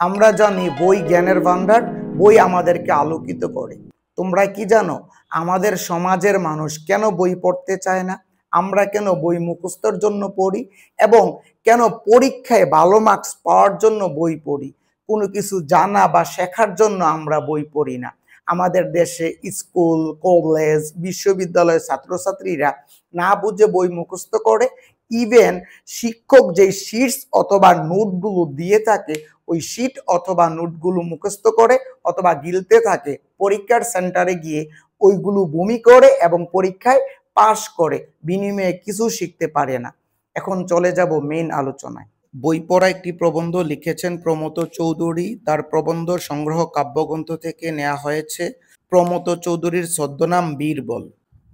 আমরা জানি বই জ্ঞানের ভান্ডার, বই আমাদেরকে আলোকিত করে। তোমরা কি জানো আমাদের সমাজের মানুষ কেন বই পড়তে চায় না? আমরা কেন বই মুখস্থর জন্য পড়ি এবং কেন পরীক্ষায় ভালো মার্কস পাওয়ার জন্য বই পড়ি? কোনো কিছু জানা বা শেখার জন্য আমরা বই পড়ি না। আমাদের দেশে স্কুল, কলেজ, বিশ্ববিদ্যালয়ের ছাত্রছাত্রীরা না বুঝে বই মুখস্থ করে। ইভেন শিক্ষক যেই শিটস অথবা নোটগুলো দিয়ে থাকে ওই শিট অথবা নোটগুলো মুখস্থ করে অথবা গিলতে থাকে, পরীক্ষার সেন্টারে গিয়ে ওইগুলো বমি করে এবং পরীক্ষায় পাশ করে, বিনিময়ে কিছু শিখতে পারে না। এখন চলে যাব মেইন আলোচনায়। বই পড়া একটি প্রবন্ধ লিখেছেন প্রমথ চৌধুরী। তার প্রবন্ধ সংগ্রহ কাব্যগ্রন্থ থেকে নেওয়া হয়েছে। প্রমথ চৌধুরীর ছদ্মনাম বীরবল।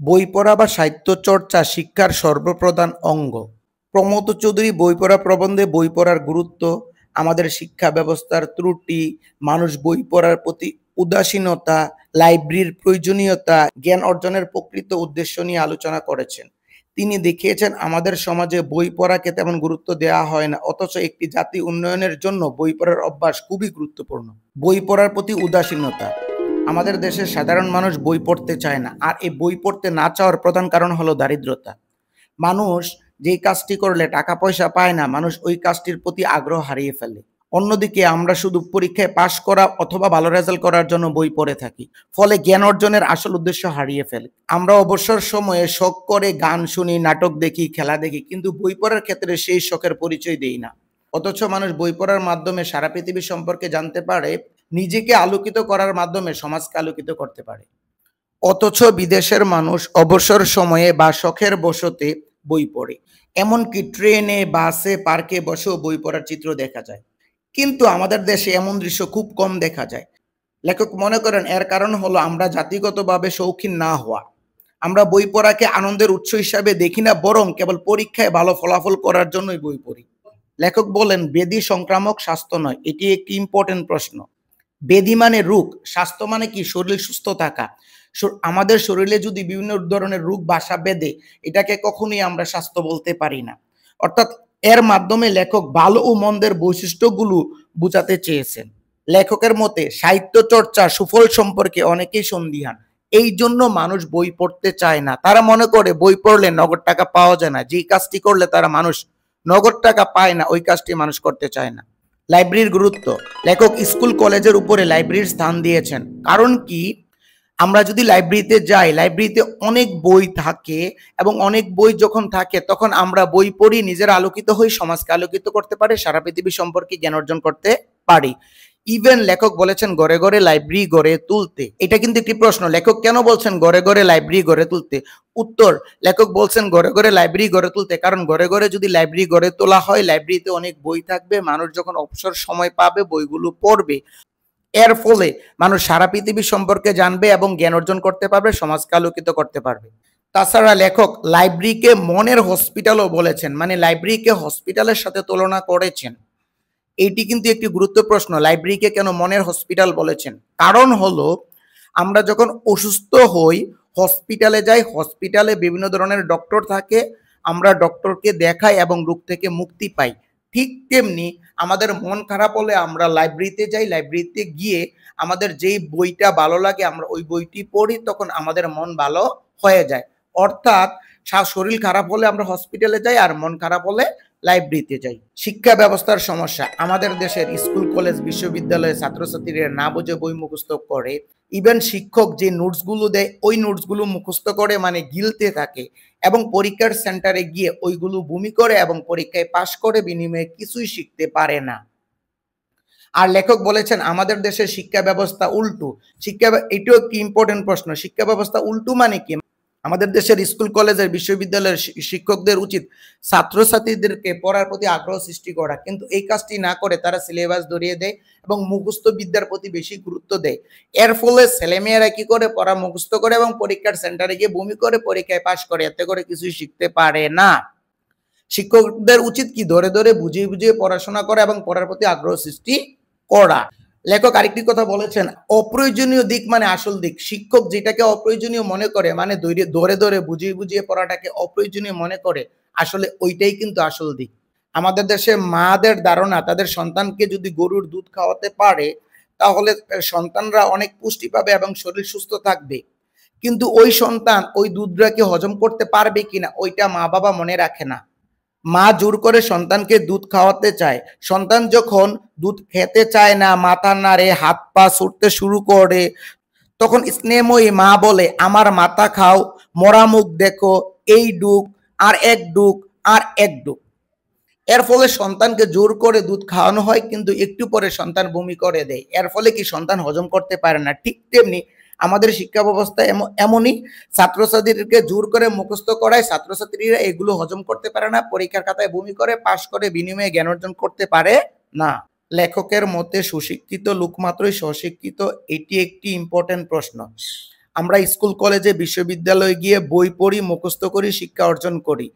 বই পড়া বা সাহিত্য চর্চা শিক্ষার সর্বপ্রধান অঙ্গ। প্রমথ চৌধুরী বই পড়া প্রবন্ধে বই পড়ার গুরুত্ব, আমাদের শিক্ষা ব্যবস্থার ত্রুটি, মানুষ বই পড়ার প্রতি উদাসীনতা, লাইব্রেরির প্রয়োজনীয়তা, জ্ঞান অর্জনের প্রকৃত উদ্দেশ্য নিয়ে আলোচনা করেছেন। তিনি দেখিয়েছেন আমাদের সমাজে বই পড়াকে তেমন গুরুত্ব দেওয়া হয় না, অথচ একটি জাতি উন্নয়নের জন্য বই পড়ার অভ্যাস খুবই গুরুত্বপূর্ণ। বই পড়ার প্রতি উদাসীনতা, আমাদের দেশের সাধারণ মানুষ বই পড়তে চায় না, আর এই বই পড়তে না চাওয়ার প্রধান কারণ হলো দারিদ্রতা। মানুষ যেই কাজটি করলে টাকা পয়সা পায় না, মানুষ ওই কাজটির প্রতি আগ্রহ হারিয়ে ফেলে। অন্যদিকে আমরা শুধু পরীক্ষায় পাশ করা অথবা ভালো রেজাল্ট করার জন্য বই পড়ে থাকি, ফলে জ্ঞান অর্জনের আসল উদ্দেশ্য হারিয়ে ফেলে। আমরা অবসর সময়ে শখ করে গান শুনি, নাটক দেখি, খেলা দেখি, কিন্তু বই পড়ার ক্ষেত্রে সেই শখের পরিচয় দেই না। অথচ মানুষ বই পড়ার মাধ্যমে সারা পৃথিবী সম্পর্কে জানতে পারে, নিজেকে আলোকিত করার মাধ্যমে সমাজকে আলোকিত করতে পারে। অথচ বিদেশের মানুষ অবসর সময়ে বা শখের বশতে বই পড়ে। এমনকি ট্রেনে, বাসে, পার্কে বসেও বই পড়ার চিত্র দেখা যায়। কিন্তু আমাদের দেশে এমন দৃশ্য খুব কম দেখা যায়। লেখক মনে করেন এর কারণ হলো আমরা জাতিগতভাবে শৌখিন না হওয়া। আমরা বই পড়াকে আনন্দের উৎস হিসাবে দেখি না, বরং কেবল পরীক্ষায় ভালো ফলাফল করার জন্যই বই পড়ি। লেখক বলেন ব্যাধি সংক্রামক, স্বাস্থ্য নয়। এটি একটি ইম্পর্টেন্ট প্রশ্ন। ব্যাধি মানে রোগ, স্বাস্থ্য মানে কি? শরীর সুস্থ থাকা। আমাদের শরীরে যদি বিভিন্ন ধরনের রোগ বাসা বেঁধে, এটাকে কখনোই আমরা স্বাস্থ্য বলতে পারি না। অর্থাৎ এর মাধ্যমে লেখক ভালো ও মন্দের বৈশিষ্ট্যগুলো বোঝাতে চেয়েছেন। লেখকের মতে সাহিত্য চর্চা সুফল সম্পর্কে অনেকেই সন্দিহান, এই জন্য মানুষ বই পড়তে চায় না। তারা মনে করে বই পড়লে নগদ টাকা পাওয়া যায় না, যেই কাজটি করলে তারা মানুষ নগদ টাকা পায় না ওই কাজটি মানুষ করতে চায় না। লাইব্রেরির গুরুত্ব, লেখক স্কুল কলেজের উপরে লাইব্রেরির স্থান দিয়েছেন। কারণ কি? আমরা যদি লাইব্রেরিতে যাই, লাইব্রেরিতে অনেক বই থাকে এবং অনেক বই যখন থাকে তখন আমরা বই পড়ি, নিজের আলোকিত হই, সমাজকে আলোকিত করতে পারি, সারা পৃথিবী সম্পর্কে জ্ঞান অর্জন করতে পারি। ইভেন লেখক বলেছেন ঘরে ঘরে লাইব্রেরি গড়ে তুলতে। এটা কিন্তু একটি প্রশ্ন, লেখক কেন বলছেন ঘরে ঘরে লাইব্রেরি গড়ে তুলতে? উত্তর, লেখক বলছেন ঘরে ঘরে লাইব্রেরি গড়ে তুলতে কারণ ঘরে ঘরে যদি লাইব্রেরি গড়ে তোলা হয়, লাইব্রেরিতে অনেক বই থাকবে, মানুষ যখন অবসর সময় পাবে বইগুলো পড়বে। এর ফলে মানুষ সারা পৃথিবী সম্পর্কে জানবে এবং জ্ঞান অর্জন করতে পারবে, সমাজকে আলোকিত করতে পারবে। তাছাড়া লেখক লাইব্রেরিকে মনের হসপিটালও বলেছেন, মানে লাইব্রেরিকে হসপিটালের সাথে তুলনা করেছেন। এটি কিন্তু একটি গুরুত্ব প্রশ্ন, লাইব্রেরিকে কেন মনের হসপিটাল বলেছেন? কারণ হলো আমরা যখন অসুস্থ হই হসপিটালে যাই, হসপিটালে বিভিন্ন ধরনের ডক্টর থাকে, আমরা ডক্টরকে দেখাই এবং রোগ থেকে মুক্তি পাই। ঠিক তেমনি আমাদের মন খারাপ হলে আমরা লাইব্রেরিতে যাই, লাইব্রেরিতে গিয়ে আমাদের যেই বইটা ভালো লাগে আমরা ওই বইটি পড়ি, তখন আমাদের মন ভালো হয়ে যায়। অর্থাৎ শরীর খারাপ হলে আমরা হসপিটালে যাই আর মন খারাপ হলে লাইব্রেরিতে যাই। শিক্ষা ব্যবস্থার সমস্যা, আমাদের দেশের স্কুল, কলেজ, বিশ্ববিদ্যালয়ে ছাত্রছাত্রীরা না বুঝে বই মুখস্থ করে। ইভেন শিক্ষক যে নোটসগুলো দেয় ওই নোটসগুলো মুখস্থ করে, মানে গিলতে থাকে এবং পরীক্ষার সেন্টারে গিয়ে ওইগুলো বমি করে এবং পরীক্ষায় পাশ করে, বিনিময়ে কিছুই শিখতে পারে না। আর লেখক বলেছেন আমাদের দেশের শিক্ষা ব্যবস্থা উল্টো। এটাও একটি ইম্পর্টেন্ট প্রশ্ন, শিক্ষা ব্যবস্থা উল্টো মানে কি? আমাদের দেশের স্কুল, কলেজের, বিশ্ববিদ্যালয়ের শিক্ষকদের উচিত ছাত্রছাত্রীদেরকে পড়ার প্রতি আগ্রহ সৃষ্টি করা, কিন্তু এই কাজটি না করে তারা সিলেবাস ধরিয়ে দেয় এবং মুখস্থ বিদ্যার প্রতি বেশি গুরুত্ব দেয়। এর ফলে ছেলেমেয়েরা কি করে? পড়া মুখস্থ করে এবং পরীক্ষার সেন্টারে গিয়ে বমি করে পরীক্ষায় পাশ করে, এতে করে কিছুই শিখতে পারে না। শিক্ষকদের উচিত কি? ধরে ধরে বুঝিয়ে বুঝিয়ে পড়াশোনা করা এবং পড়ার প্রতি আগ্রহ সৃষ্টি করা। লেখক আরেকটি কথা বলেছেন, অপ্রয়োজনীয় দিক মানে আসল দিক। শিক্ষক যেটাকে অপ্রয়োজনীয় মনে করে, মানে ধরে ধরে বুঝিয়ে বুঝিয়ে পড়াটাকে অপ্রয়োজনীয় মনে করে, আসলে ওইটাই কিন্তু আসল দিক। আমাদের দেশে মাদের ধারণা তাদের সন্তানকে যদি গরুর দুধ খাওয়াতে পারে তাহলে সন্তানরা অনেক পুষ্টি পাবে এবং শরীর সুস্থ থাকবে। কিন্তু ওই সন্তান ওই দুধটাকে হজম করতে পারবে কিনা ওইটা মা বাবা মনে রাখে না। মা জোর করে সন্তানকে দুধ খাওয়াতে চায়, সন্তান যখন দুধ খেতে চায় না, মাথা নাড়ে, হাত পা ছুটতে শুরু করে, তখন স্নেহময়ী মা বলে আমার মাথা খাও, মরা মুখ দেখো, এই ডুক আর এক ডুক আর এক ডুক। এর ফলে সন্তানকে জোর করে দুধ খাওয়ানো হয়, কিন্তু একটু পরে সন্তান বমি করে দেয়। এর ফলে কি সন্তান হজম করতে পারে না। ঠিক তেমনি আমাদের শিক্ষা ব্যবস্থা এমনই, ছাত্রছাত্রীদেরকে জোর করে মুখস্থ করায়, ছাত্রছাত্রীরা এগুলো হজম করতে পারে না, পরীক্ষার খাতায় বমি করে, পাশ করে, বিনিময়ে জ্ঞান অর্জন করতে পারে না। লেখকের মতে সুশিক্ষিত লোক মাত্রই স্বশিক্ষিত, এটি একটি ইম্পর্টেন্ট প্রশ্ন। আমরা স্কুল কলেজে বিশ্ববিদ্যালয়ে গিয়ে বই পড়ি, মুখস্থ করি, শিক্ষা অর্জন করি,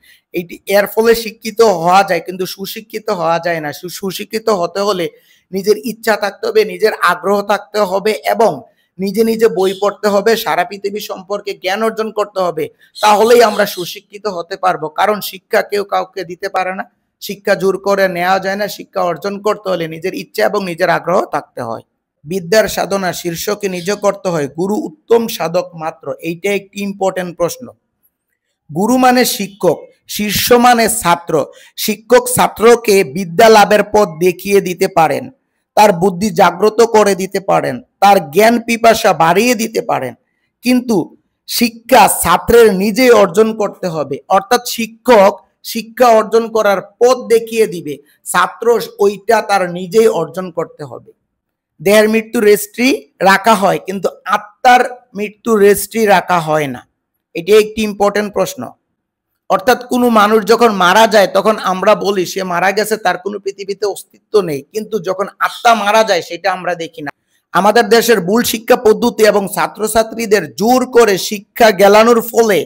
এর ফলে শিক্ষিত হওয়া যায়, কিন্তু সুশিক্ষিত হওয়া যায় না। সুশিক্ষিত হতে হলে নিজের ইচ্ছা থাকতে হবে, নিজের আগ্রহ থাকতে হবে এবং নিজে নিজে বই পড়তে হবে, সারা পৃথিবী সম্পর্কে জ্ঞান অর্জন করতে হবে। তাহলেই আমরা সুশিক্ষিত হতে পারবো। কারণ শিক্ষা কেউ কাউকে দিতে পারে না, শিক্ষা জোর করে নেওয়া যায় না। শিক্ষা অর্জন করতে হলে নিজের ইচ্ছা এবং নিজের আগ্রহ থাকতে হয়। বিদ্যার সাধনা শীর্ষকে নিজ করতে হয়, গুরু উত্তম সাধক মাত্র। এইটা একটি ইম্পর্টেন্ট প্রশ্ন। গুরু মানে শিক্ষক, শিষ্য মানে ছাত্র। শিক্ষক ছাত্রকে বিদ্যা লাভের পথ দেখিয়ে দিতে পারেন, তার বুদ্ধি জাগ্রত করে দিতে পারেন, তার জ্ঞান পিপাসা বাড়িয়ে দিতে পারেন, কিন্তু শিক্ষা ছাত্রের নিজেই অর্জন করতে হবে। অর্থাৎ শিক্ষক শিক্ষা অর্জন করার পথ দেখিয়ে দিবে, ছাত্র ওইটা তার নিজেই অর্জন করতে হবে। দেহের মৃত্যু রেজিস্ট্রি রাখা হয়, কিন্তু আত্মার মৃত্যু রেজিস্ট্রি রাখা হয় না। এটি একটি ইম্পর্টেন্ট প্রশ্ন। অর্থাৎ কোনো মানুষ যখন মারা যায় তখন আমরা বলি সে মারা গেছে, তার কোনো পৃথিবীতে অস্তিত্ব নেই, কিন্তু যখন আত্মা মারা যায় সেটা আমরা দেখি না। আমাদের দেশের ভুল শিক্ষা পদ্ধতি এবং ছাত্রছাত্রীদের জোর করে শিক্ষা গেলানোর ফলে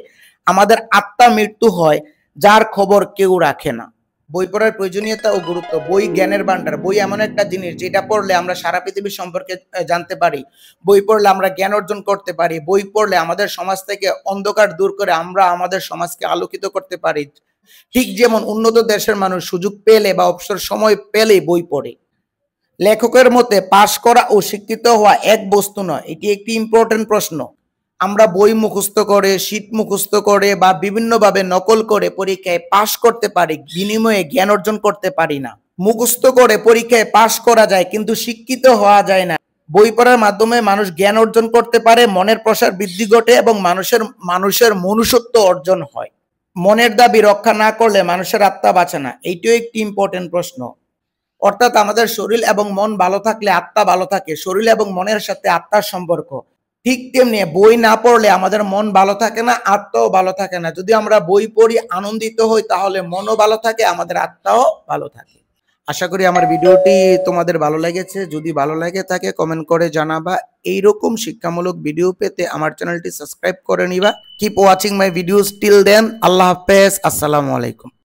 আমাদের আত্মা মৃত্যু হয়, যার খবর কেউ রাখে না। বই পড়ার প্রয়োজনীয়তা ও গুরুত্ব। বই জ্ঞানের ভান্ডার। বই এমন একটা জিনিস যেটা পড়লে আমরা সারা পৃথিবী সম্পর্কে জানতে পারি। বই পড়লে আমরা জ্ঞান অর্জন করতে পারি। বই পড়লে আমাদের সমাজ থেকে অন্ধকার দূর করে আমরা আমাদের সমাজকে আলোকিত করতে পারি। ঠিক যেমন উন্নত দেশের মানুষ সুযোগ পেলে বা অবসর সময় পেলে বই পড়ে। লেখকের মতে পাশ করা ও শিক্ষিত হওয়া এক বস্তু নয়, এটি একটি ইম্পর্টেন্ট প্রশ্ন। আমরা বই মুখস্থ করে, শীট মুখস্থ করে বা বিভিন্নভাবে নকল করে পরীক্ষায় পাশ করতে পারি, বিনিময়ে জ্ঞান অর্জন করতে পারি না। মুখস্থ করে পরীক্ষায় পাশ করা যায়, কিন্তু শিক্ষিত হওয়া যায় না। বই পড়ার মাধ্যমে মানুষ জ্ঞান অর্জন করতে পারে, মনের প্রসার বৃদ্ধি ঘটে এবং মানুষের মনুষ্যত্ব অর্জন হয়। মনের দাবি রক্ষা না করলে মানুষের আত্মা বাঁচে না। এইটিও একটি ইম্পর্টেন্ট প্রশ্ন। অর্থাৎ আমাদের শরীর এবং মন ভালো থাকলে আত্মা ভালো থাকে। শরীর এবং মনের সাথে আত্মার সম্পর্ক। ঠিক তেমনি বই না পড়লে আমাদের মন ভালো থাকে না, আত্মাও ভালো থাকে না। যদি আমরা বই পড়ি, আনন্দিত হই, তাহলে মনও ভালো থাকে, আমাদের আত্মাও ভালো থাকে। আশা করি আমার ভিডিওটি তোমাদের ভালো লেগেছে। যদি ভালো লাগে থাকে কমেন্ট করে জানাবা। এইরকম শিক্ষামূলক ভিডিও পেতে আমার চ্যানেলটি সাবস্ক্রাইব করে নিবা। Keep watching my videos till then. আল্লাহ হাফেজ। আসসালামু আলাইকুম।